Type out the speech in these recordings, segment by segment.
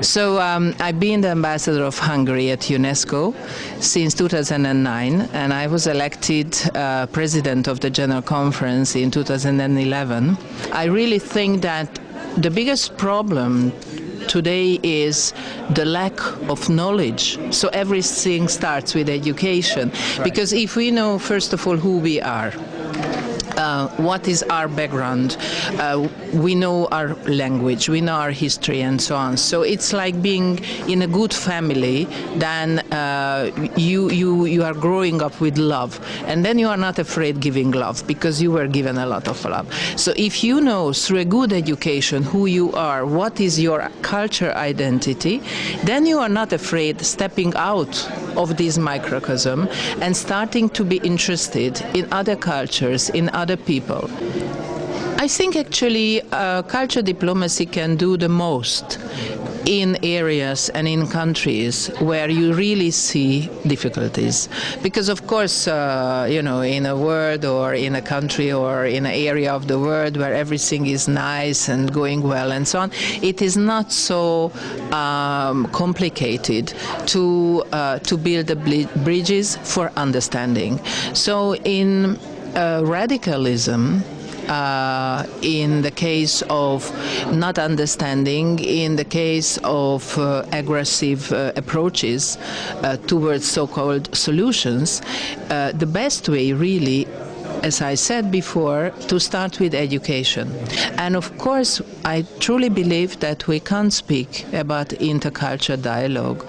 So I've been the ambassador of Hungary at UNESCO since 2009, and I was elected president of the General Conference in 2011. I really think that the biggest problem today is the lack of knowledge. So everything starts with education. Right. Because if we know, first of all, who we are, what is our background, we know our language, we know our history and so on. So it's like being in a good family, then you are growing up with love, and then you are not afraid giving love because you were given a lot of love. So if you know through a good education who you are, what is your culture identity, then you are not afraid stepping out of this microcosm and starting to be interested in other cultures, in other people. I think actually culture diplomacy can do the most in areas and in countries where you really see difficulties. Because of course, you know, in a world or in a country or in an area of the world where everything is nice and going well and so on, it is not so complicated to build the bridges for understanding. So in radicalism, in the case of not understanding, in the case of aggressive approaches towards so-called solutions, the best way really, as I said before, to start with education. And of course, I truly believe that we can't speak about intercultural dialogue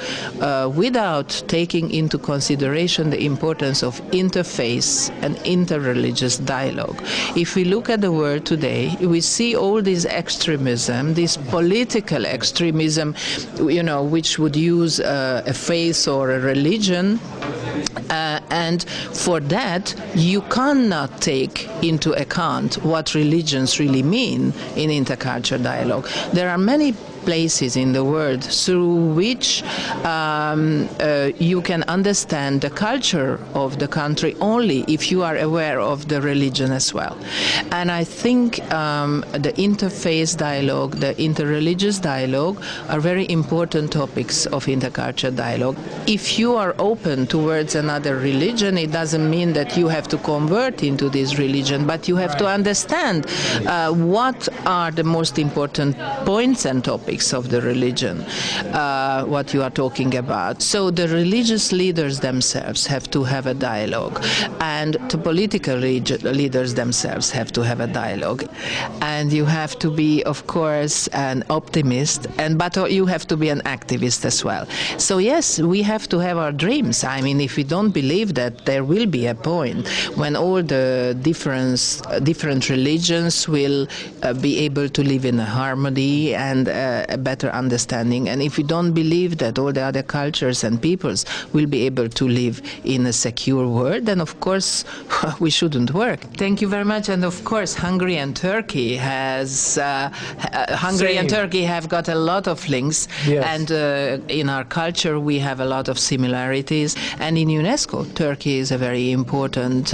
without taking into consideration the importance of interfaith and interreligious dialogue. If we look at the world today, we see all this extremism, this political extremism, you know, which would use a faith or a religion. And for that, you cannot take into account what religions really mean in intercultural dialogue. There are many places in the world through which you can understand the culture of the country only if you are aware of the religion as well. And I think the interfaith dialogue, the interreligious dialogue are very important topics of intercultural dialogue. If you are open towards another religion, it doesn't mean that you have to convert into this religion, but you have to understand what are the most important points and topics of the religion, what you are talking about. So the religious leaders themselves have to have a dialogue, and the political leaders themselves have to have a dialogue. And you have to be, of course, an optimist, but you have to be an activist as well. So yes, we have to have our dreams. I mean, if we don't believe that, there will be a point when all the different religions will be able to live in a harmony and a better understanding. And if we don't believe that all the other cultures and peoples will be able to live in a secure world, then of course we shouldn't work. Thank you very much. And of course, Hungary and Turkey have got a lot of links. Yes. And in our culture we have a lot of similarities. And in UNESCO, Turkey is a very important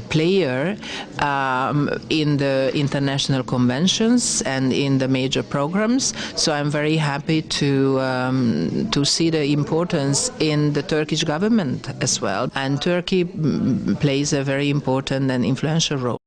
player in the international conventions and in the major programs. So I'm very happy to see the importance in the Turkish government as well. And Turkey plays a very important and influential role.